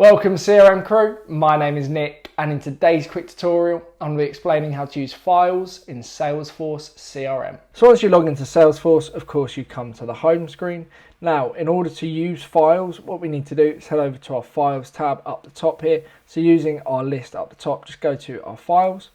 Welcome CRM crew, my name is Nick and in today's quick tutorial I'm going to be explaining how to use files in Salesforce CRM. So once you log into Salesforce, of course you come to the home screen. Now in order to use files, what we need to do is head over to our files tab up the top here. So using our list up the top, just go to our files,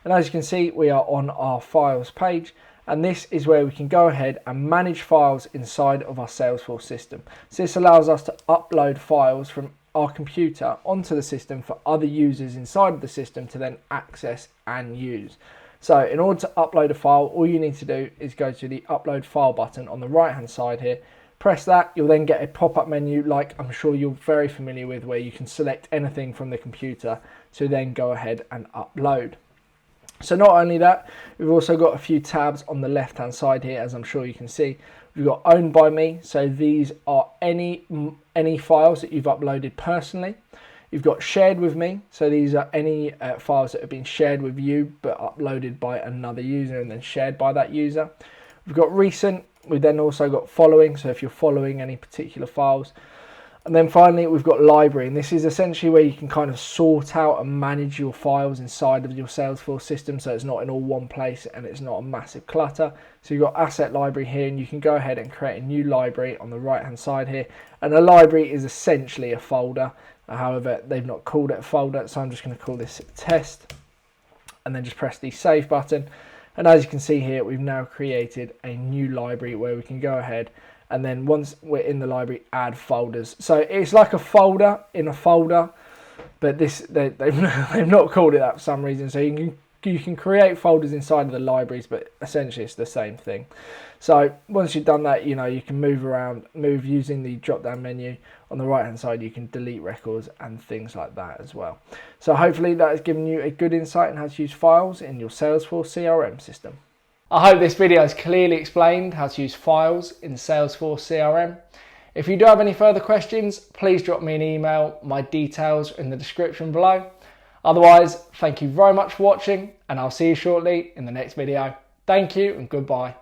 and as you can see we are on our files page. And this is where we can go ahead and manage files inside of our Salesforce system. So this allows us to upload files from our computer onto the system for other users inside of the system to then access and use. So in order to upload a file, all you need to do is go to the upload file button on the right hand side here. Press that, you'll then get a pop-up menu like I'm sure you're very familiar with, where you can select anything from the computer to then go ahead and upload. So not only that, we've also got a few tabs on the left hand side here, as I'm sure you can see. We've got owned by me, so these are any files that you've uploaded personally. You've got shared with me, so these are any files that have been shared with you but uploaded by another user and then shared by that user. We've got recent, we've then also got following, so if you're following any particular files. And then finally we've got library, and this is essentially where you can kind of sort out and manage your files inside of your Salesforce system, so it's not in all one place and it's not a massive clutter. So you've got asset library here, and you can go ahead and create a new library on the right hand side here. And a library is essentially a folder, however they've not called it a folder, so I'm just going to call this test and then just press the save button. And as you can see here, we've now created a new library where we can go ahead and then once we're in the library, add folders. So it's like a folder in a folder, but they've not called it that for some reason. So you can create folders inside of the libraries, but essentially it's the same thing. So once you've done that, you can move using the drop down menu on the right hand side. You can delete records and things like that as well. So hopefully that has given you a good insight on how to use files in your Salesforce CRM system. I hope this video has clearly explained how to use files in Salesforce CRM. If you do have any further questions, please drop me an email. My details are in the description below. Otherwise, thank you very much for watching, and I'll see you shortly in the next video. Thank you and goodbye.